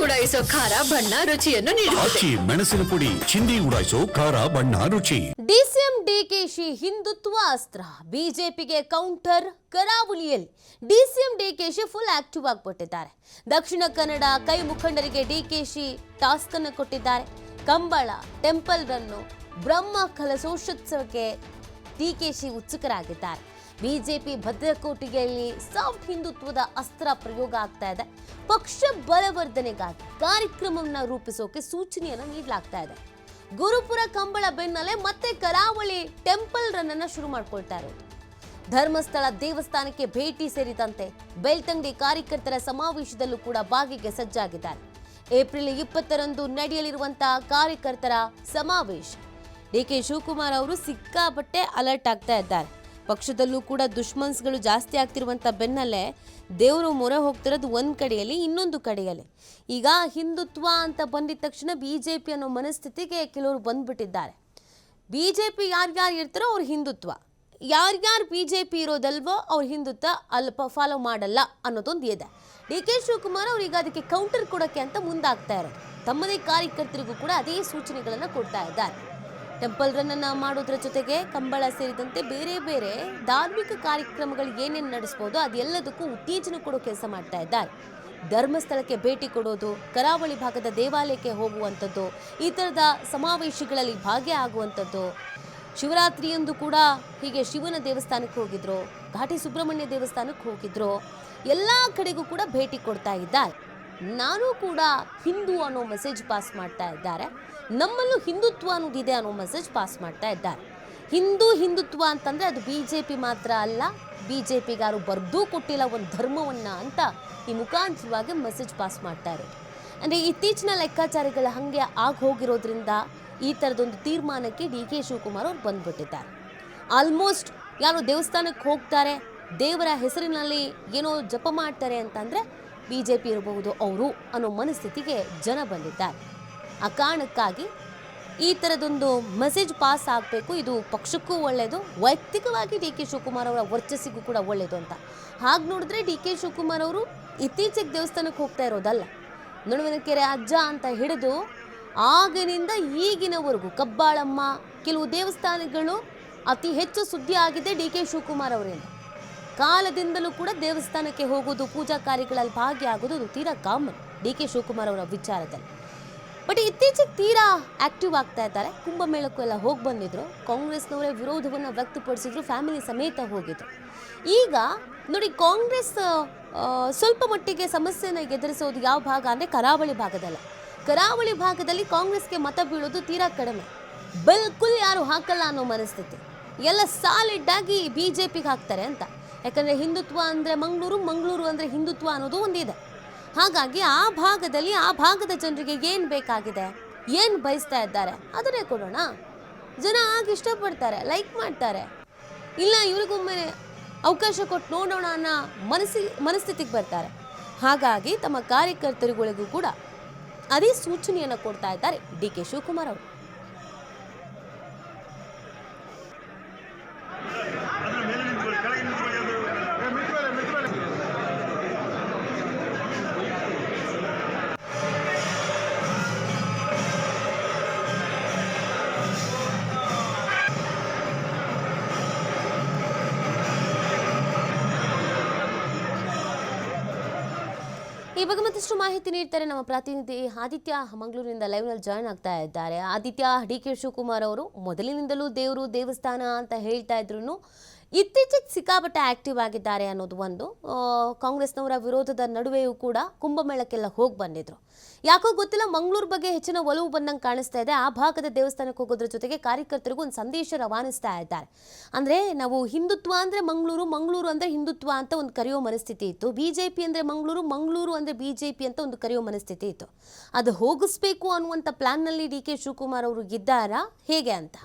ಉಡಾಯಿಸೋ ಖಾರ ಬಣ್ಣ ರುಚಿಯನ್ನು ನೀಡುತ್ತದೆ. ಮೆಣಸಿನ ಪುಡಿ ಚಿಂದಿ ಉಡಾಯಿಸೋ ಖಾರ ಬಣ್ಣ ರುಚಿ. ಡಿಸಿಎಂ ಡಿಕೆಶಿ ಹಿಂದುತ್ವ ಅಸ್ತ್ರ, ಬಿಜೆಪಿಗೆ ಕೌಂಟರ್ ಕರಾವಳಿಯಲ್ಲಿ. ಡಿಸಿಎಂ ಡಿಕೆಶಿ ಫುಲ್ ಆಕ್ಟಿವ್ ಆಗಿಬಿಟ್ಟಿದ್ದಾರೆ. ದಕ್ಷಿಣ ಕನ್ನಡ ಕೈ ಮುಖಂಡರಿಗೆ ಡಿಕೆಶಿ ಟಾಸ್ಕ್ ಅನ್ನು ಕೊಟ್ಟಿದ್ದಾರೆ. ಕಂಬಳ, ಟೆಂಪಲ್ ರನ್ನು, ಬ್ರಹ್ಮ ಕಲಶೋತ್ಸವಕ್ಕೆ ಡಿಕೆಶಿ ಉತ್ಸುಕರಾಗಿದ್ದಾರೆ. ಬಿಜೆಪಿ ಭದ್ರಕೋಟೆಯಲ್ಲಿ ಸಾಫ್ಟ್ ಹಿಂದುತ್ವದ ಅಸ್ತ್ರ ಪ್ರಯೋಗ ಆಗ್ತಾ ಇದೆ. ಪಕ್ಷ ಬಲವರ್ಧನೆಗಾಗಿ ಕಾರ್ಯಕ್ರಮವನ್ನು ರೂಪಿಸೋಕೆ ಸೂಚನೆಯನ್ನು ನೀಡಲಾಗ್ತಾ ಇದೆ. ಗುರುಪುರ ಕಂಬಳ ಬೆನ್ನಲ್ಲೇ ಮತ್ತೆ ಕರಾವಳಿ ಟೆಂಪಲ್ ರನ್ ಅನ್ನ ಶುರು ಮಾಡ್ಕೊಳ್ತಾ ಇರೋದು. ಧರ್ಮಸ್ಥಳ ದೇವಸ್ಥಾನಕ್ಕೆ ಭೇಟಿ ಸೇರಿದಂತೆ ಬೆಳ್ತಂಗಡಿ ಕಾರ್ಯಕರ್ತರ ಸಮಾವೇಶದಲ್ಲೂ ಕೂಡ ಭಾಗಿಗೆ ಸಜ್ಜಾಗಿದ್ದಾರೆ. ಏಪ್ರಿಲ್ 20ರಂದು ನಡೆಯಲಿರುವಂತಹ ಕಾರ್ಯಕರ್ತರ ಸಮಾವೇಶ. ಡಿಕೆ ಶಿವಕುಮಾರ್ ಅವರು ಸಿಕ್ಕಾಪಟ್ಟೆ ಅಲರ್ಟ್ ಆಗ್ತಾ ಇದ್ದಾರೆ. ಪಕ್ಷದಲ್ಲೂ ಕೂಡ ದುಶ್ಮನ್ಸ್ಗಳು ಜಾಸ್ತಿ ಆಗ್ತಿರುವಂಥ ಬೆನ್ನಲ್ಲೇ ದೇವರು ಮೊರೆ ಹೋಗ್ತಿರೋದು ಒಂದು ಕಡೆಯಲ್ಲಿ, ಇನ್ನೊಂದು ಕಡೆಯಲ್ಲಿ ಈಗ ಹಿಂದುತ್ವ ಅಂತ ಬಂದಿದ ತಕ್ಷಣ ಬಿಜೆಪಿ ಅನ್ನೋ ಮನಸ್ಥಿತಿಗೆ ಕೆಲವರು ಬಂದ್ಬಿಟ್ಟಿದ್ದಾರೆ. ಬಿಜೆಪಿ ಯಾರ್ಯಾರು ಇರ್ತಾರೋ ಅವ್ರ ಹಿಂದುತ್ವ, ಯಾರ್ಯಾರು ಬಿಜೆಪಿ ಇರೋದಲ್ವೋ ಅವ್ರ ಹಿಂದುತ್ವ ಅಲ್ಪ ಫಾಲೋ ಮಾಡಲ್ಲ ಅನ್ನೋದೊಂದು ಇದೆ. ಡಿ ಕೆ ಶಿವಕುಮಾರ್ ಅವ್ರು ಈಗ ಅದಕ್ಕೆ ಕೌಂಟರ್ ಕೊಡೋಕ್ಕೆ ಅಂತ ಮುಂದಾಗ್ತಾ ಇರೋದು. ತಮ್ಮದೇ ಕಾರ್ಯಕರ್ತರಿಗೂ ಕೂಡ ಅದೇ ಸೂಚನೆಗಳನ್ನು ಕೊಡ್ತಾ ಇದ್ದಾರೆ. ಟೆಂಪಲ್ ರನ್ ಅನ್ನ ಮಾಡೋದ್ರ ಜೊತೆಗೆ ಕಂಬಳ ಸೇರಿದಂತೆ ಬೇರೆ ಬೇರೆ ಧಾರ್ಮಿಕ ಕಾರ್ಯಕ್ರಮಗಳು ಏನೇನು ನಡೆಸ್ಬೋದು ಅದೆಲ್ಲದಕ್ಕೂ ಉತ್ತೇಜನ ಕೊಡೋ ಕೆಲಸ ಮಾಡ್ತಾ ಇದ್ದಾರೆ. ಧರ್ಮಸ್ಥಳಕ್ಕೆ ಭೇಟಿ ಕೊಡೋದು, ಕರಾವಳಿ ಭಾಗದ ದೇವಾಲಯಕ್ಕೆ ಹೋಗುವಂಥದ್ದು, ಈ ಥರದ ಸಮಾವೇಶಗಳಲ್ಲಿ ಭಾಗಿಯಾಗುವಂಥದ್ದು. ಶಿವರಾತ್ರಿಯಂದು ಕೂಡ ಹೀಗೆ ಶಿವನ ದೇವಸ್ಥಾನಕ್ಕೆ ಹೋಗಿದ್ರು, ಘಾಟಿ ಸುಬ್ರಹ್ಮಣ್ಯ ದೇವಸ್ಥಾನಕ್ಕೆ ಹೋಗಿದ್ರು. ಎಲ್ಲ ಕಡೆಗೂ ಕೂಡ ಭೇಟಿ ಕೊಡ್ತಾ ಇದ್ದಾರೆ. ನಾನು ಕೂಡ ಹಿಂದೂ ಅನ್ನೋ ಮೆಸೇಜ್ ಪಾಸ್ ಮಾಡ್ತಾ ಇದ್ದಾರೆ. ನಮ್ಮಲ್ಲೂ ಹಿಂದುತ್ವ ಅನ್ನೋದಿದೆ ಅನ್ನೋ ಮೆಸೇಜ್ ಪಾಸ್ ಮಾಡ್ತಾ ಇದ್ದಾರೆ. ಹಿಂದುತ್ವ ಅಂತಂದರೆ ಅದು ಬಿಜೆಪಿ ಮಾತ್ರ ಅಲ್ಲ, ಬಿಜೆಪಿಗಾರು ಬರ್ದೂ ಕೊಟ್ಟಿಲ್ಲ ಒಂದು ಧರ್ಮವನ್ನು ಅಂತ ಈ ಮುಖಾಂತರವಾಗಿ ಮೆಸೇಜ್ ಪಾಸ್ ಮಾಡ್ತಾ ಇರೋದು. ಅಂದರೆ ಇತ್ತೀಚಿನ ಲೆಕ್ಕಾಚಾರಗಳ ಹಾಗೆ ಆಗಿ ಹೋಗಿರೋದ್ರಿಂದ ಈ ಥರದೊಂದು ತೀರ್ಮಾನಕ್ಕೆ ಡಿ ಕೆ ಶಿವಕುಮಾರ್ ಅವ್ರು ಬಂದ್ಬಿಟ್ಟಿದ್ದಾರೆ. ಆಲ್ಮೋಸ್ಟ್ ಯಾರು ದೇವಸ್ಥಾನಕ್ಕೆ ಹೋಗ್ತಾರೆ, ದೇವರ ಹೆಸರಿನಲ್ಲಿ ಏನೋ ಜಪ ಮಾಡ್ತಾರೆ ಅಂತಂದರೆ ಬಿಜೆಪಿ ಇರಬಹುದು ಅವರು ಅನ್ನೋ ಮನಸ್ಥಿತಿಗೆ ಜನ ಬಂದಿದ್ದಾರೆ. ಆ ಕಾರಣಕ್ಕಾಗಿ ಈ ಥರದೊಂದು ಮೆಸೇಜ್ ಪಾಸ್ ಆಗಬೇಕು, ಇದು ಪಕ್ಷಕ್ಕೂ ಒಳ್ಳೆಯದು, ವೈಯಕ್ತಿಕವಾಗಿ ಡಿ ಕೆ ಶಿವಕುಮಾರ್ ಅವರ ವರ್ಚಸ್ಸಿಗೂ ಕೂಡ ಒಳ್ಳೆಯದು ಅಂತ. ಹಾಗೆ ನೋಡಿದ್ರೆ ಡಿ ಕೆ ಶಿವಕುಮಾರ್ ಅವರು ಇತ್ತೀಚೆಗೆ ದೇವಸ್ಥಾನಕ್ಕೆ ಹೋಗ್ತಾ ಇರೋದಲ್ಲ, ನಡುವನಕೆರೆ ಅಜ್ಜ ಅಂತ ಹಿಡಿದು ಆಗಿನಿಂದ ಈಗಿನವರೆಗೂ ಕಬ್ಬಾಳಮ್ಮ ಕೆಲವು ದೇವಸ್ಥಾನಗಳು ಅತಿ ಹೆಚ್ಚು ಸುದ್ದಿ ಆಗಿದೆ ಡಿ ಕೆ ಶಿವಕುಮಾರ್ ಅವರಿಂದ. ಕಾಲದಿಂದಲೂ ಕೂಡ ದೇವಸ್ಥಾನಕ್ಕೆ ಹೋಗೋದು, ಪೂಜಾ ಕಾರ್ಯಗಳಲ್ಲಿ ಭಾಗಿಯಾಗೋದು ಅದು ತೀರಾ ಕಾಮನ್ ಡಿ ಕೆ ಶಿವಕುಮಾರ್ ಅವರ ವಿಚಾರದಲ್ಲಿ. ಬಟ್ ಇತ್ತೀಚೆಗೆ ತೀರಾ ಆಕ್ಟಿವ್ ಆಗ್ತಾ ಇದ್ದಾರೆ. ಕುಂಭಮೇಳಕ್ಕೂ ಎಲ್ಲ ಹೋಗಿ ಬಂದಿದ್ರು, ಕಾಂಗ್ರೆಸ್ನವರೇ ವಿರೋಧವನ್ನು ವ್ಯಕ್ತಪಡಿಸಿದ್ರು, ಫ್ಯಾಮಿಲಿ ಸಮೇತ ಹೋಗಿದ್ರು. ಈಗ ನೋಡಿ, ಕಾಂಗ್ರೆಸ್ ಸ್ವಲ್ಪ ಮಟ್ಟಿಗೆ ಸಮಸ್ಯೆನ ಎದುರಿಸೋದು ಯಾವ ಭಾಗ ಅಂದರೆ ಕರಾವಳಿ ಭಾಗದಲ್ಲ. ಕರಾವಳಿ ಭಾಗದಲ್ಲಿ ಕಾಂಗ್ರೆಸ್ಗೆ ಮತ ಬೀಳೋದು ತೀರಾ ಕಡಿಮೆ, ಬಿಲ್ಕುಲ್ ಯಾರು ಹಾಕಲ್ಲ ಅನ್ನೋ ಮನಸ್ಥಿತಿ. ಎಲ್ಲ ಸಾಲಿಡ್ ಆಗಿ ಬಿಜೆಪಿಗೆ ಹಾಕ್ತಾರೆ ಅಂತ. ಯಾಕಂದರೆ ಹಿಂದುತ್ವ ಅಂದರೆ ಮಂಗಳೂರು ಅಂದರೆ ಹಿಂದುತ್ವ ಅನ್ನೋದು ಒಂದಿದೆ. ಹಾಗಾಗಿ ಆ ಭಾಗದಲ್ಲಿ ಆ ಭಾಗದ ಜನರಿಗೆ ಏನು ಬೇಕಾಗಿದೆ, ಏನು ಬಯಸ್ತಾ ಇದ್ದಾರೆ ಅದನ್ನೇ ಕೊಡೋಣ. ಜನ ಆಗ ಇಷ್ಟಪಡ್ತಾರೆ, ಲೈಕ್ ಮಾಡ್ತಾರೆ. ಇಲ್ಲ ಇವ್ರಿಗೊಮ್ಮೆ ಅವಕಾಶ ಕೊಟ್ಟು ನೋಡೋಣ ಅನ್ನೋ ಮನಸ್ಥಿತಿಗೆ ಬರ್ತಾರೆ. ಹಾಗಾಗಿ ತಮ್ಮ ಕಾರ್ಯಕರ್ತರುಗಳಿಗೂ ಕೂಡ ಅದೇ ಸೂಚನೆಯನ್ನು ಕೊಡ್ತಾ ಇದ್ದಾರೆ ಡಿ ಕೆ ಶಿವಕುಮಾರ್ ಅವರು. ಈ ಬಗ್ಗೆ ಮತ್ತಷ್ಟು ಮಾಹಿತಿ ನೀಡ್ತಾರೆ ನಮ್ಮ ಪ್ರತಿನಿಧಿ ಆದಿತ್ಯ ಮಂಗಳೂರಿನಿಂದ ಲೈವ್ನಲ್ಲಿ ಜಾಯ್ನ್ ಆಗ್ತಾ ಇದ್ದಾರೆ. ಆದಿತ್ಯ, ಡಿ ಕೆ ಶಿವಕುಮಾರ್ ಅವರು ಮೊದಲಿನಿಂದಲೂ ದೇವರು ದೇವಸ್ಥಾನ ಅಂತ ಹೇಳ್ತಾ ಇದ್ರು, ಇತ್ತೀಚೆಗೆ ಸಿಕ್ಕಾಪಟ್ಟೆ ಆಕ್ಟಿವ್ ಆಗಿದ್ದಾರೆ ಅನ್ನೋದು ಒಂದು. ಕಾಂಗ್ರೆಸ್ನವರ ವಿರೋಧದ ನಡುವೆಯೂ ಕೂಡ ಕುಂಭಮೇಳಕ್ಕೆಲ್ಲ ಹೋಗಿ ಬಂದಿದ್ರು. ಯಾಕೋ ಗೊತ್ತಿಲ್ಲ, ಮಂಗಳೂರು ಬಗ್ಗೆ ಹೆಚ್ಚಿನ ಒಲವು ಬಂದಂಗೆ ಕಾಣಿಸ್ತಾ ಇದೆ. ಆ ಭಾಗದ ದೇವಸ್ಥಾನಕ್ಕೆ ಹೋಗೋದ್ರ ಜೊತೆಗೆ ಕಾರ್ಯಕರ್ತರಿಗೂ ಒಂದು ಸಂದೇಶ ರವಾನಿಸ್ತಾ ಇದ್ದಾರೆ. ಅಂದರೆ ನಾವು ಹಿಂದುತ್ವ ಅಂದರೆ ಮಂಗಳೂರು ಅಂದರೆ ಹಿಂದುತ್ವ ಅಂತ ಒಂದು ಕರೆಯೋ ಮನಸ್ಥಿತಿ ಇತ್ತು. ಬಿಜೆಪಿ ಅಂದರೆ ಮಂಗಳೂರು ಅಂದರೆ ಬಿಜೆಪಿ ಅಂತ ಒಂದು ಕರೆಯೋ ಮನಸ್ಥಿತಿ ಇತ್ತು. ಅದು ಹೋಗಿಸ್ಬೇಕು ಅನ್ನುವಂಥ ಪ್ಲಾನ್ನಲ್ಲಿ ಡಿ ಕೆ ಶಿವಕುಮಾರ್ ಅವರು ಇದ್ದಾರಾ, ಹೇಗೆ ಅಂತ?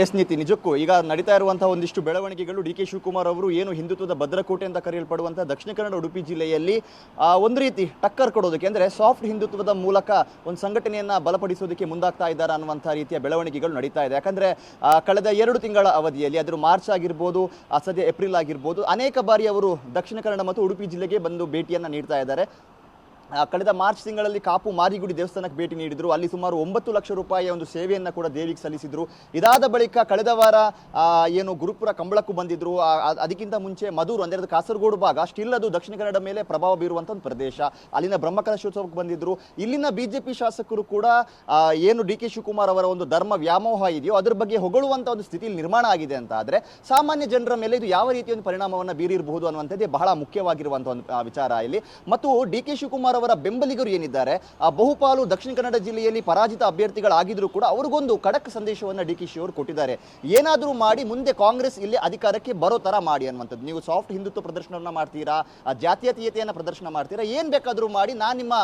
ಎಸ್ ನೀತಿ, ನಿಜಕ್ಕೂ ಈಗ ನಡೀತಾ ಇರುವಂತಹ ಒಂದಿಷ್ಟು ಬೆಳವಣಿಗೆಗಳು ಡಿ ಕೆ ಶಿವಕುಮಾರ್ ಅವರು ಏನು ಹಿಂದುತ್ವದ ಭದ್ರಕೋಟೆ ಅಂತ ಕರೆಯಲ್ಪಡುವಂತಹ ದಕ್ಷಿಣ ಕನ್ನಡ ಉಡುಪಿ ಜಿಲ್ಲೆಯಲ್ಲಿ ಒಂದು ರೀತಿ ಟಕ್ಕರ್ ಕೊಡೋದಕ್ಕೆ, ಅಂದರೆ ಸಾಫ್ಟ್ ಹಿಂದುತ್ವದ ಮೂಲಕ ಒಂದು ಸಂಘಟನೆಯನ್ನು ಬಲಪಡಿಸೋದಕ್ಕೆ ಮುಂದಾಗ್ತಾ ಇದ್ದಾರೆ ಅನ್ನುವಂಥ ರೀತಿಯ ಬೆಳವಣಿಗೆಗಳು ನಡೀತಾ ಇದೆ. ಯಾಕಂದರೆ ಕಳೆದ 2 ತಿಂಗಳ ಅವಧಿಯಲ್ಲಿ, ಅದರ ಮಾರ್ಚ್ ಆಗಿರ್ಬೋದು, ಸದ್ಯ ಏಪ್ರಿಲ್ ಆಗಿರ್ಬೋದು, ಅನೇಕ ಬಾರಿ ಅವರು ದಕ್ಷಿಣ ಕನ್ನಡ ಮತ್ತು ಉಡುಪಿ ಜಿಲ್ಲೆಗೆ ಬಂದು ಭೇಟಿಯನ್ನು ನೀಡ್ತಾ ಇದ್ದಾರೆ. ಕಳೆದ ಮಾರ್ಚ್ ತಿಂಗಳಲ್ಲಿ ಕಾಪು ಮಾರಿಗುಡಿ ದೇವಸ್ಥಾನಕ್ಕೆ ಭೇಟಿ ನೀಡಿದರು. ಅಲ್ಲಿ ಸುಮಾರು 9 ಲಕ್ಷ ರೂಪಾಯಿಯ ಒಂದು ಸೇವೆಯನ್ನು ಕೂಡ ದೇವಿಗೆ ಸಲ್ಲಿಸಿದರು. ಇದಾದ ಬಳಿಕ ಕಳೆದ ವಾರ ಏನು ಗುರುಪುರ ಕಂಬಳಕ್ಕೂ ಬಂದಿದ್ದರು. ಅದಕ್ಕಿಂತ ಮುಂಚೆ ಮಧೂರು, ಅಂದರೆ ಕಾಸರಗೋಡು ಭಾಗ ಸ್ಟಿಲ್ ಅದು ದಕ್ಷಿಣ ಕನ್ನಡ ಮೇಲೆ ಪ್ರಭಾವ ಬೀರುವಂಥ ಒಂದು ಪ್ರದೇಶ, ಅಲ್ಲಿನ ಬ್ರಹ್ಮಕಲಶೋತ್ಸವಕ್ಕೆ ಬಂದಿದ್ದರು. ಇಲ್ಲಿನ ಬಿಜೆಪಿ ಶಾಸಕರು ಕೂಡ ಏನು ಡಿ ಕೆ ಶಿವಕುಮಾರ್ ಅವರ ಒಂದು ಧರ್ಮ ವ್ಯಾಮೋಹ ಇದೆಯೋ ಅದ್ರ ಬಗ್ಗೆ ಹೊಗಳುವಂಥ ಒಂದು ಸ್ಥಿತಿ ನಿರ್ಮಾಣ ಆಗಿದೆ ಅಂತ ಆದರೆ ಸಾಮಾನ್ಯ ಜನರ ಮೇಲೆ ಇದು ಯಾವ ರೀತಿಯ ಒಂದು ಪರಿಣಾಮವನ್ನು ಬೀರಿರಬಹುದು ಅನ್ನುವಂಥದ್ದೇ ಬಹಳ ಮುಖ್ಯವಾಗಿರುವಂಥ ಒಂದು ವಿಚಾರ ಇಲ್ಲಿ. ಮತ್ತು ಡಿ ಕೆ ಶಿವಕುಮಾರ್ ಅವರ ಬೆಂಬಲಿಗರು ಏನಿದ್ದಾರೆ, ಬಹುಪಾಲು ದಕ್ಷಿಣ ಕನ್ನಡ ಜಿಲ್ಲೆಯಲ್ಲಿ ಪರಾಜಿತ ಅಭ್ಯರ್ಥಿಗಳಾಗಿದ್ರು ಕೂಡ ಅವ್ರಿಗೊಂದು ಖಡಕ್ ಸಂದೇಶವನ್ನು ಡಿ ಕೆ ಶಿ ಅವರು ಕೊಟ್ಟಿದ್ದಾರೆ. ಏನಾದರೂ ಮಾಡಿ ಮುಂದೆ ಕಾಂಗ್ರೆಸ್ ಇಲ್ಲಿ ಅಧಿಕಾರಕ್ಕೆ ಬರೋ ತರ ಮಾಡಿ ಅನ್ನುವಂಥದ್ದು. ನೀವು ಸಾಫ್ಟ್ ಹಿಂದುತ್ವ ಪ್ರದರ್ಶನವನ್ನು ಮಾಡ್ತೀರಾ, ಜಾತೀಯತೆಯನ್ನು ಪ್ರದರ್ಶನ ಮಾಡ್ತೀರಾ, ಏನ್ ಬೇಕಾದರೂ ಮಾಡಿ, ನಾನು ನಿಮ್ಮ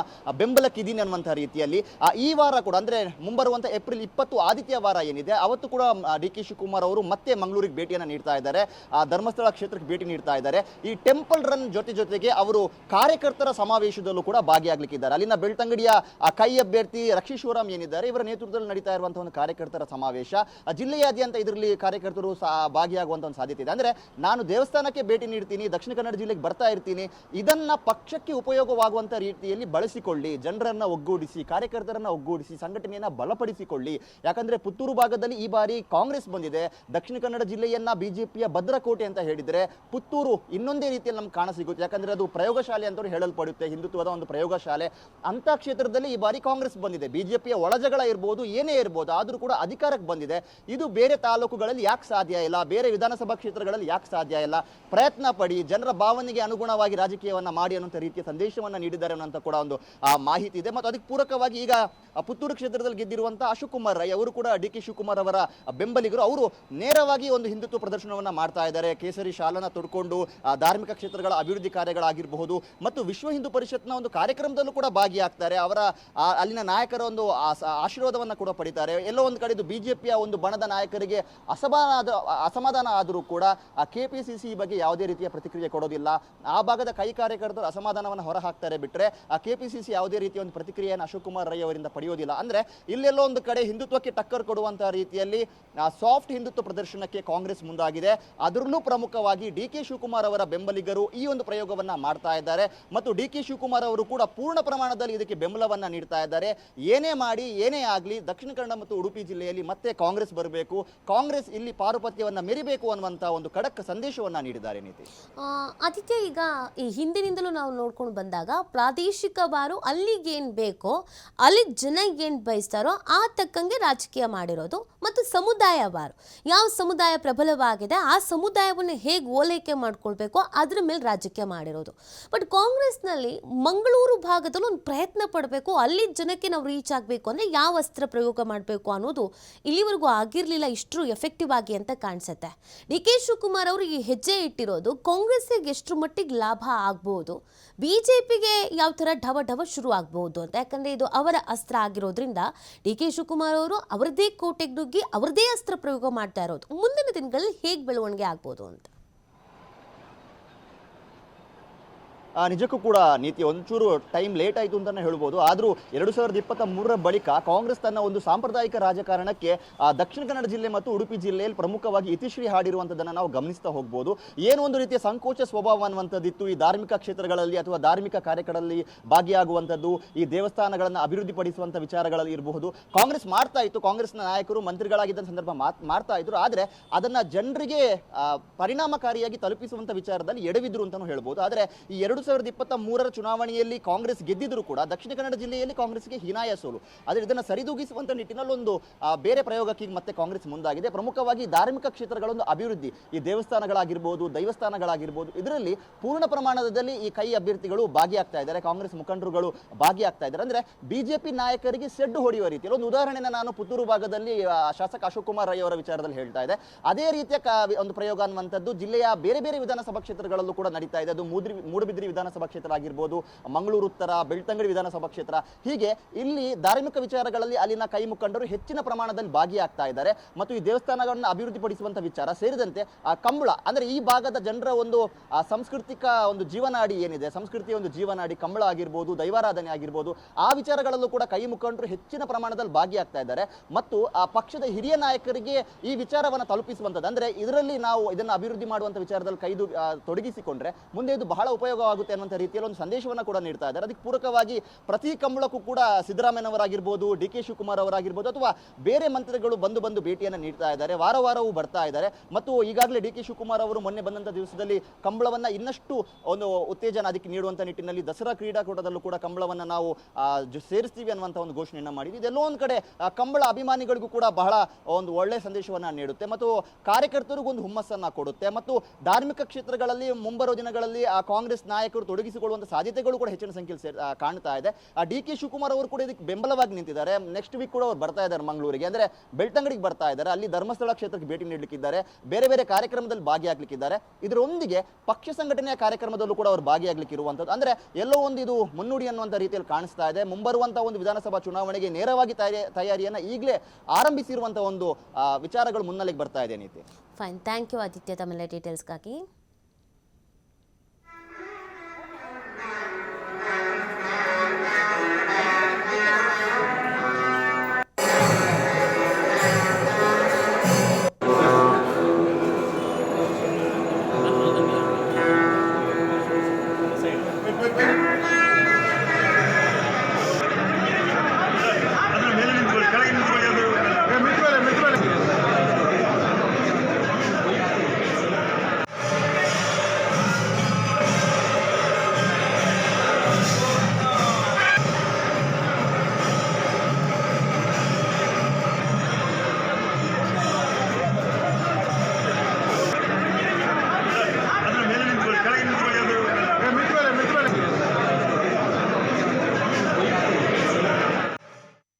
ಬೆಂಬಲಕ್ಕಿದ್ದೀನಿ ಅನ್ನುವಂಥ ರೀತಿಯಲ್ಲಿ ಈ ವಾರ ಕೂಡ, ಅಂದ್ರೆ ಮುಂಬರುವಂತ ಏಪ್ರಿಲ್ 20 ಆದಿತ್ಯವಾರ ಏನಿದೆ ಅವತ್ತು ಕೂಡ ಡಿ ಕೆ ಶಿವಕುಮಾರ್ ಅವರು ಮತ್ತೆ ಮಂಗಳೂರಿಗೆ ಭೇಟಿಯನ್ನು ನೀಡ್ತಾ ಇದ್ದಾರೆ. ಧರ್ಮಸ್ಥಳ ಕ್ಷೇತ್ರಕ್ಕೆ ಭೇಟಿ ನೀಡ್ತಾ ಇದ್ದಾರೆ. ಈ ಟೆಂಪಲ್ ರನ್ ಜೊತೆಗೆ ಅವರು ಕಾರ್ಯಕರ್ತರ ಸಮಾವೇಶದಲ್ಲೂ ಕೂಡ ಭಾಗಿಯಾಗಲಿಕ್ಕಿದ್ದಾರೆ. ಅಲ್ಲಿನ ಬೆಳ್ತಂಗಡಿಯ ಕೈ ಅಭ್ಯರ್ಥಿ ರಕ್ಷಿ ಶಿವರಾಮ್ ಏನಿದ್ದಾರೆ, ಇವರ ನೇತೃತ್ವದಲ್ಲಿ ನಡೀತಾ ಇರುವಂತಹ ಒಂದು ಕಾರ್ಯಕರ್ತರ ಸಮಾವೇಶ. ಜಿಲ್ಲೆಯಾದ್ಯಂತ ಇದರಲ್ಲಿ ಕಾರ್ಯಕರ್ತರು ಭಾಗಿಯಾಗುವಂತ ಒಂದು ಸಾಧ್ಯತೆ ಇದೆ. ಅಂದ್ರೆ ನಾನು ದೇವಸ್ಥಾನಕ್ಕೆ ಭೇಟಿ ನೀಡ್ತೀನಿ, ದಕ್ಷಿಣ ಕನ್ನಡ ಜಿಲ್ಲೆಗೆ ಬರ್ತಾ ಇರ್ತೀನಿ, ಇದನ್ನ ಪಕ್ಷಕ್ಕೆ ಉಪಯೋಗವಾಗುವಂತ ರೀತಿಯಲ್ಲಿ ಬಳಸಿಕೊಳ್ಳಿ, ಜನರನ್ನ ಒಗ್ಗೂಡಿಸಿ, ಕಾರ್ಯಕರ್ತರನ್ನ ಒಗ್ಗೂಡಿಸಿ, ಸಂಘಟನೆಯನ್ನ ಬಲಪಡಿಸಿಕೊಳ್ಳಿ. ಯಾಕಂದ್ರೆ ಪುತ್ತೂರು ಭಾಗದಲ್ಲಿ ಈ ಬಾರಿ ಕಾಂಗ್ರೆಸ್ ಬಂದಿದೆ. ದಕ್ಷಿಣ ಕನ್ನಡ ಜಿಲ್ಲೆಯನ್ನ ಬಿಜೆಪಿಯ ಭದ್ರಕೋಟೆ ಅಂತ ಹೇಳಿದ್ರೆ ಪುತ್ತೂರು ಇನ್ನೊಂದೇ ರೀತಿಯಲ್ಲಿ ನಮ್ಗೆ ಕಾಣಸಿಗುತ್ತೆ. ಯಾಕಂದ್ರೆ ಅದು ಪ್ರಯೋಗಶಾಲೆ ಅಂತ ಹೇಳಲ್ಪಡುತ್ತೆ, ಹಿಂದುತ್ವದ ಒಂದು ಪ್ರಯೋಗಶಾಲೆ. ಅಂತ ಕ್ಷೇತ್ರದಲ್ಲಿ ಈ ಬಾರಿ ಕಾಂಗ್ರೆಸ್ ಬಂದಿದೆ. ಬಿಜೆಪಿಯ ಒಳಜಗಳ ಇರ್ಬೋದು, ಏನೇ ಇರ್ಬೋದು, ಆದ್ರೂ ಕೂಡ ಅಧಿಕಾರಕ್ಕೆ ಬಂದಿದೆ. ಇದು ಬೇರೆ ತಾಲೂಕುಗಳಲ್ಲಿ ಯಾಕೆ ಸಾಧ್ಯ ಇಲ್ಲ, ಬೇರೆ ವಿಧಾನಸಭಾ ಕ್ಷೇತ್ರಗಳಲ್ಲಿ ಯಾಕೆ ಸಾಧ್ಯ ಇಲ್ಲ? ಪ್ರಯತ್ನ ಪಡಿ, ಜನರ ಭಾವನೆಗೆ ಅನುಗುಣವಾಗಿ ರಾಜಕೀಯವನ್ನ ಮಾಡಿ ಅನ್ನುವಂಥ ರೀತಿಯ ಸಂದೇಶವನ್ನ ನೀಡಿದ್ದಾರೆ ಅನ್ನೋಂಥ ಕೂಡ ಒಂದು ಮಾಹಿತಿ ಇದೆ. ಮತ್ತು ಅದಕ್ಕೆ ಪೂರಕವಾಗಿ ಈಗ ಪುತ್ತೂರು ಕ್ಷೇತ್ರದಲ್ಲಿ ಗೆದ್ದಿರುವಂತಹ ಅಶೋಕ್ ಕುಮಾರ್ ರೈ ಅವರು ಕೂಡ ಡಿ ಕೆ ಶಿವಕುಮಾರ್ ಅವರ ಬೆಂಬಲಿಗರು. ಅವರು ನೇರವಾಗಿ ಒಂದು ಹಿಂದುತ್ವ ಪ್ರದರ್ಶನವನ್ನ ಮಾಡ್ತಾ ಇದ್ದಾರೆ. ಕೇಸರಿ ಶಾಲನ ತೊಡ್ಕೊಂಡು ಧಾರ್ಮಿಕ ಕ್ಷೇತ್ರಗಳ ಅಭಿವೃದ್ಧಿ ಕಾರ್ಯಗಳಾಗಿರಬಹುದು ಮತ್ತು ವಿಶ್ವ ಹಿಂದೂ ಪರಿಷತ್ನ ಒಂದು ಕಾರ್ಯಕ್ರಮದಲ್ಲೂ ಕೂಡ ಭಾಗಿಯಾಗ್ತಾರೆ. ಅವರ ಅಲ್ಲಿನ ನಾಯಕರ ಒಂದು ಆಶೀರ್ವಾದವನ್ನ ಕೂಡ ಪಡಿತಾರೆ. ಎಲ್ಲೋ ಒಂದು ಕಡೆ ಬಿಜೆಪಿಯ ಒಂದು ಬಣದ ನಾಯಕರಿಗೆ ಅಸಮಾಧಾನ ಆದರೂ ಕೂಡ ಕೆಪಿಸಿಸಿ ಬಗ್ಗೆ ಯಾವುದೇ ರೀತಿಯ ಪ್ರತಿಕ್ರಿಯೆ ಕೊಡೋದಿಲ್ಲ. ಆ ಭಾಗದ ಕೈ ಕಾರ್ಯಕರ್ತರು ಅಸಮಾಧಾನವನ್ನು ಹೊರ ಹಾಕ್ತಾರೆ ಬಿಟ್ರೆ ಕೆಪಿಸಿಸಿ ಯಾವುದೇ ರೀತಿಯ ಒಂದು ಪ್ರತಿಕ್ರಿಯೆಯನ್ನು ಅಶೋಕ್ ಕುಮಾರ್ ರೈ ಅವರಿಂದ ಪಡೆಯೋದಿಲ್ಲ. ಅಂದ್ರೆ ಇಲ್ಲೆಲ್ಲೋ ಒಂದು ಕಡೆ ಹಿಂದುತ್ವಕ್ಕೆ ಟಕ್ಕರ್ ಕೊಡುವಂತಹ ರೀತಿಯಲ್ಲಿ ಸಾಫ್ಟ್ ಹಿಂದುತ್ವ ಪ್ರದರ್ಶನಕ್ಕೆ ಕಾಂಗ್ರೆಸ್ ಮುಂದಾಗಿದೆ. ಅದರಲ್ಲೂ ಪ್ರಮುಖವಾಗಿ ಡಿ ಕೆ ಶಿವಕುಮಾರ್ ಅವರ ಬೆಂಬಲಿಗರು ಈ ಒಂದು ಪ್ರಯೋಗವನ್ನ ಮಾಡ್ತಾ ಇದ್ದಾರೆ ಮತ್ತು ಡಿ ಕೆ ಶಿವಕುಮಾರ್ ಅವರು ಕೂಡ ಪೂರ್ಣ ಪ್ರಮಾಣದಲ್ಲಿ ಇದಕ್ಕೆ ಬೆಂಬಲವನ್ನ ನೀಡ್ತಾ ಇದ್ದಾರೆ. ಏನೇ ಮಾಡಿ ಏನೇ ಆಗಲಿ ದಕ್ಷಿಣ ಕನ್ನಡ ಮತ್ತು ಉಡುಪಿ ಜಿಲ್ಲೆಯಲ್ಲಿ ಮತ್ತೆ ಕಾಂಗ್ರೆಸ್ ಬರಬೇಕು, ಕಾಂಗ್ರೆಸ್ ಇಲ್ಲಿ ಪಾರುಪತ್ಯವನ್ನ ಮೆರಿಬೇಕು ಅನ್ನುವಂತ ಒಂದು ಖಡಕ್ ಸಂದೇಶವನ್ನ ನೀಡಿದ್ದಾರೆ. ನೀತಿ ಆದಿತ್ಯ, ಈಗ ಈ ಹಿಂದಿನಿಂದಲೂ ನಾವು ನೋಡ್ಕೊಂಡು ಬಂದಾಗ ಪ್ರಾದೇಶಿಕ ಬಾರು ಅಲ್ಲಿಗೆ ಏನ್ ಬೇಕೋ, ಅಲ್ಲಿ ಜನ ಏನ್ ಬಯಸ್ತಾರೋ ಆ ತಕ್ಕಂಗೆ ರಾಜಕೀಯ ಮಾಡಿರೋದು, ಮತ್ತು ಸಮುದಾಯ ಬಾರು ಯಾವ ಸಮುದಾಯ ಪ್ರಬಲವಾಗಿದೆ ಆ ಸಮುದಾಯವನ್ನು ಹೇಗೆ ಓಲೈಕೆ ಮಾಡ್ಕೊಳ್ಬೇಕೋ ಅದ್ರ ಮೇಲೆ ರಾಜಕೀಯ ಮಾಡಿರೋದು. ಬಟ್ ಕಾಂಗ್ರೆಸ್ನಲ್ಲಿ ಮಂಗಳೂರು ಭಾಗದಲ್ಲೂ ಒಂದು ಪ್ರಯತ್ನ ಪಡಬೇಕು, ಅಲ್ಲಿ ಜನಕ್ಕೆ ನಾವು ರೀಚ್ ಆಗಬೇಕು ಅಂದರೆ ಯಾವ ಅಸ್ತ್ರ ಪ್ರಯೋಗ ಮಾಡಬೇಕು ಅನ್ನೋದು ಇಲ್ಲಿವರೆಗೂ ಆಗಿರಲಿಲ್ಲ ಇಷ್ಟು ಎಫೆಕ್ಟಿವ್ ಆಗಿ ಅಂತ ಕಾಣಿಸುತ್ತೆ. ಡಿ ಕೆ ಶಿವಕುಮಾರ್ ಅವರು ಈ ಹೆಜ್ಜೆ ಇಟ್ಟಿರೋದು ಕಾಂಗ್ರೆಸ್ಸಿಗೆ ಎಷ್ಟು ಮಟ್ಟಿಗೆ ಲಾಭ ಆಗ್ಬೋದು, ಬಿ ಜೆ ಪಿಗೆ ಯಾವ ಥರ ಢವ ಶುರು ಆಗ್ಬೋದು ಅಂತ. ಯಾಕಂದರೆ ಇದು ಅವರ ಅಸ್ತ್ರ ಆಗಿರೋದ್ರಿಂದ ಡಿ ಕೆ ಶಿವಕುಮಾರ್ ಅವರು ಅವರದೇ ಕೋಟೆಗೆ ನುಗ್ಗಿ ಅವರದೇ ಅಸ್ತ್ರ ಪ್ರಯೋಗ ಮಾಡ್ತಾ ಇರೋದು. ಮುಂದಿನ ದಿನಗಳಲ್ಲಿ ಹೇಗೆ ಬೆಳವಣಿಗೆ ಆಗ್ಬೋದು ಅಂತ? ನಿಜಕ್ಕೂ ಕೂಡ ನೀತಿ ಒಂಚೂರು ಟೈಮ್ ಲೇಟ್ ಆಯಿತು ಅಂತಲೇ ಹೇಳ್ಬೋದು. ಆದರೂ 2023 ಬಳಿಕ ಕಾಂಗ್ರೆಸ್ ತನ್ನ ಒಂದು ಸಾಂಪ್ರದಾಯಿಕ ರಾಜಕಾರಣಕ್ಕೆ ದಕ್ಷಿಣ ಕನ್ನಡ ಜಿಲ್ಲೆ ಮತ್ತು ಉಡುಪಿ ಜಿಲ್ಲೆಯಲ್ಲಿ ಪ್ರಮುಖವಾಗಿ ಇತಿಶ್ರೀ ಹಾಡಿರುವಂಥದ್ದನ್ನು ನಾವು ಗಮನಿಸ್ತಾ ಹೋಗ್ಬೋದು. ಏನೋ ಒಂದು ರೀತಿಯ ಸಂಕೋಚ ಸ್ವಭಾವ ಅನ್ನುವಂಥದ್ದಿತ್ತು ಈ ಧಾರ್ಮಿಕ ಕ್ಷೇತ್ರಗಳಲ್ಲಿ ಅಥವಾ ಧಾರ್ಮಿಕ ಕಾರ್ಯಗಳಲ್ಲಿ ಭಾಗಿಯಾಗುವಂಥದ್ದು, ಈ ದೇವಸ್ಥಾನಗಳನ್ನು ಅಭಿವೃದ್ಧಿಪಡಿಸುವಂಥ ವಿಚಾರಗಳಲ್ಲಿ ಇರಬಹುದು. ಕಾಂಗ್ರೆಸ್ ಮಾಡ್ತಾ ಇತ್ತು, ಕಾಂಗ್ರೆಸ್ನ ನಾಯಕರು ಮಂತ್ರಿಗಳಾಗಿದ್ದ ಸಂದರ್ಭ ಮಾಡ್ತಾ ಇದ್ರು. ಆದರೆ ಅದನ್ನು ಜನರಿಗೆ ಪರಿಣಾಮಕಾರಿಯಾಗಿ ತಲುಪಿಸುವಂಥ ವಿಚಾರದಲ್ಲಿ ಎಡವಿದ್ರು ಅಂತಲೂ ಹೇಳ್ಬೋದು. ಆದರೆ ಈ 2023 ಚುನಾವಣೆಯಲ್ಲಿ ಕಾಂಗ್ರೆಸ್ ಗೆದ್ದಿದ್ರು ಕೂಡ ದಕ್ಷಿಣ ಕನ್ನಡ ಜಿಲ್ಲೆಯಲ್ಲಿ ಕಾಂಗ್ರೆಸ್ಗೆ ಹೀನಾಯ ಸೋಲು. ಆದರೆ ಇದನ್ನು ಸರಿದೂಗಿಸುವಂತ ನಿಟ್ಟಿನಲ್ಲಿ ಒಂದು ಬೇರೆ ಪ್ರಯೋಗಕ್ಕೆ ಮತ್ತೆ ಕಾಂಗ್ರೆಸ್ ಮುಂದಾಗಿದೆ. ಪ್ರಮುಖವಾಗಿ ಧಾರ್ಮಿಕ ಕ್ಷೇತ್ರಗಳ ಒಂದು ಅಭಿವೃದ್ಧಿ, ಈ ದೇವಸ್ಥಾನಗಳಾಗಿರ್ಬೋದು, ದೈವಸ್ಥಾನಗಳಾಗಿರ್ಬೋದು, ಇದರಲ್ಲಿ ಪೂರ್ಣ ಪ್ರಮಾಣದಲ್ಲಿ ಈ ಕೈ ಅಭ್ಯರ್ಥಿಗಳು ಭಾಗಿಯಾಗ್ತಾ ಇದ್ದಾರೆ, ಕಾಂಗ್ರೆಸ್ ಮುಖಂಡರುಗಳು ಭಾಗಿಯಾಗ್ತಾ ಇದ್ದಾರೆ. ಅಂದ್ರೆ ಬಿಜೆಪಿ ನಾಯಕರಿಗೆ ಸೆಡ್ಡು ಹೊಡೆಯುವ ರೀತಿಯಲ್ಲಿ ಒಂದು ಉದಾಹರಣೆನ ನಾನು ಪುತ್ತೂರು ಭಾಗದಲ್ಲಿ ಶಾಸಕ ಅಶೋಕ್ ಕುಮಾರ್ ರೈ ಅವರ ವಿಚಾರದಲ್ಲಿ ಹೇಳ್ತಾ ಇದೆ. ಅದೇ ರೀತಿಯ ಒಂದು ಪ್ರಯೋಗ ಅನ್ನುವಂಥದ್ದು ಜಿಲ್ಲೆಯ ಬೇರೆ ಬೇರೆ ವಿಧಾನಸಭಾ ಕ್ಷೇತ್ರಗಳಲ್ಲೂ ಕೂಡ ನಡೀತಾ ಇದೆ. ಅದು ಮೂಡುಬಿದ್ರಿ ವಿಧಾನಸಭಾ ಕ್ಷೇತ್ರ ಆಗಿರ್ಬೋದು, ಮಂಗಳೂರು ಉತ್ತರ, ಬೆಳ್ತಂಗಡಿ ವಿಧಾನಸಭಾ ಕ್ಷೇತ್ರ, ಹೀಗೆ ಇಲ್ಲಿ ಧಾರ್ಮಿಕ ವಿಚಾರಗಳಲ್ಲಿ ಅಲ್ಲಿನ ಕೈ ಮುಖಂಡರು ಹೆಚ್ಚಿನ ಪ್ರಮಾಣದಲ್ಲಿ ಭಾಗಿಯಾಗ್ತಾ ಇದ್ದಾರೆ. ಮತ್ತು ಈ ದೇವಸ್ಥಾನಗಳನ್ನು ಅಭಿವೃದ್ಧಿಪಡಿಸುವಂಥ ವಿಚಾರ ಸೇರಿದಂತೆ ಕಂಬಳ ಅಂದರೆ ಈ ಭಾಗದ ಜನರ ಒಂದು ಸಾಂಸ್ಕೃತಿಕ ಒಂದು ಜೀವನಾಡಿ ಏನಿದೆ, ಸಂಸ್ಕೃತಿಯ ಒಂದು ಜೀವನಾಡಿ ಕಂಬಳ ಆಗಿರ್ಬೋದು, ದೈವಾರಾಧನೆ ಆಗಿರ್ಬೋದು, ಆ ವಿಚಾರಗಳಲ್ಲೂ ಕೂಡ ಕೈ ಮುಖಂಡರು ಹೆಚ್ಚಿನ ಪ್ರಮಾಣದಲ್ಲಿ ಭಾಗಿಯಾಗ್ತಾ ಇದ್ದಾರೆ. ಮತ್ತು ಆ ಪಕ್ಷದ ಹಿರಿಯ ನಾಯಕರಿಗೆ ಈ ವಿಚಾರವನ್ನು ತಲುಪಿಸುವಂಥದ್ದು, ಅಂದರೆ ಇದರಲ್ಲಿ ನಾವು ಇದನ್ನು ಅಭಿವೃದ್ಧಿ ಮಾಡುವಂಥ ವಿಚಾರದಲ್ಲಿ ತೊಡಗಿಸಿಕೊಂಡ್ರೆ ಮುಂದೆ ಇದು ಬಹಳ ಉಪಯೋಗವಾಗುತ್ತೆ ಅನ್ನುವಂಥ ರೀತಿಯಲ್ಲಿ ಒಂದು ಸಂದೇಶವನ್ನು ಕೂಡ ನೀಡ್ತಾ ಇದ್ದಾರೆ. ಅದಕ್ಕೆ ಪೂರಕವಾಗಿ ಪ್ರತಿ ಕಂಬಳಕ್ಕೂ ಕೂಡ ಸಿದ್ದರಾಮಯ್ಯನವರಾಗಿರ್ಬೋದು, ಡಿ ಕೆ ಶಿವಕುಮಾರ್ ಅವರಾಗಿರ್ಬೋದು ಅಥವಾ ಬೇರೆ ಮಂತ್ರಿಗಳು ಬಂದು ಭೇಟಿಯನ್ನು ನೀಡ್ತಾ ಇದ್ದಾರೆ, ವಾರವೂ ಬರ್ತಾ ಇದ್ದಾರೆ. ಮತ್ತು ಈಗಾಗಲೇ ಡಿ ಕೆ ಶಿವಕುಮಾರ್ ಅವರು ಮೊನ್ನೆ ಬಂದಂಥ ದಿವಸದಲ್ಲಿ ಕಂಬಳವನ್ನು ಇನ್ನಷ್ಟು ಒಂದು ಉತ್ತೇಜನ ಅದಕ್ಕೆ ನೀಡುವಂಥ ನಿಟ್ಟಿನಲ್ಲಿ ದಸರಾ ಕ್ರೀಡಾಕೂಟದಲ್ಲೂ ಕೂಡ ಕಂಬಳವನ್ನು ನಾವು ಸೇರಿಸ್ತೀವಿ ಅನ್ನುವಂಥ ಒಂದು ಘೋಷಣೆಯನ್ನು ಮಾಡಿದ್ವಿ. ಇದೆಲ್ಲೋ ಒಂದು ಕಡೆ ಕಂಬಳ ಅಭಿಮಾನಿಗಳಿಗೂ ಕೂಡ ಬಹಳ ಒಂದು ಒಳ್ಳೆಯ ಸಂದೇಶವನ್ನು ನೀಡುತ್ತೆ ಮತ್ತು ಕಾರ್ಯಕರ್ತರಿಗೂ ಒಂದು ಹುಮ್ಮಸ್ಸನ್ನು ಕೊಡುತ್ತೆ. ಮತ್ತು ಧಾರ್ಮಿಕ ಕ್ಷೇತ್ರಗಳಲ್ಲಿ ಮುಂಬರುವ ದಿನಗಳಲ್ಲಿ ಕಾಂಗ್ರೆಸ್ ನಾಯಕರು ತೊಡಗಿಸಿಕೊಳ್ಳುವಂಥ ಸಾಧ್ಯತೆಗಳು ಕೂಡ ಹೆಚ್ಚಿನ ಸಂಖ್ಯೆಯಲ್ಲಿ ಕಾಣ್ತಾ ಇದೆ. ಡಿ ಕೆ ಶಿವಕುಮಾರ್ ಅವರು ಕೂಡ ಇದಕ್ಕೆ ಬೆಂಬಲವಾಗಿ ನಿಂತಿದ್ದಾರೆ. ನೆಕ್ಸ್ಟ್ ವೀಕ್ ಕೂಡ ಅವರು ಬರ್ತಾ ಇದ್ದಾರೆ ಮಂಗಳೂರಿಗೆ, ಅಂದರೆ ಬೆಳ್ತಂಗಡಿಗೆ ಬರ್ತಾ ಇದ್ದಾರೆ. ಅಲ್ಲಿ ಧರ್ಮಸ್ಥಳ ಕ್ಷೇತ್ರಕ್ಕೆ ಭೇಟಿ ನೀಡಲಿಕ್ಕಿದ್ದಾರೆ, ಬೇರೆ ಕಾರ್ಯಕ್ರಮದಲ್ಲಿ ಭಾಗಿಯಾಗಲಿಕ್ಕಿದ್ದಾರೆ. ಇದರೊಂದಿಗೆ ಪಕ್ಷ ಸಂಘಟನೆಯ ಕಾರ್ಯಕ್ರಮದಲ್ಲೂ ಕೂಡ ಅವರು ಭಾಗಿಯಾಗಲಿಕ್ಕೆ ಇರುವಂಥದ್ದು, ಅಂದರೆ ಎಲ್ಲೋ ಒಂದು ಇದು ಮುನ್ನುಡಿ ಅನ್ನುವಂಥ ರೀತಿಯಲ್ಲಿ ಕಾಣಿಸ್ತಾ ಇದೆ. ಮುಂಬರುವಂಥ ಒಂದು ವಿಧಾನಸಭಾ ಚುನಾವಣೆಗೆ ನೇರವಾಗಿ ತಯಾರಿಯನ್ನು ಈಗಲೇ ಆರಂಭಿಸಿರುವಂಥ ಒಂದು ವಿಚಾರಗಳು ಮುನ್ನೆಲೆಗೆ ಬರ್ತಾ ಇದೆ. ನೀತಿ ಫೈನ್, ಥ್ಯಾಂಕ್ ಯು ಆದಿತ್ಯ ತಮ್ಮೆಲ್ಲ ಡೀಟೇಲ್ಸ್ಗಾಗಿ.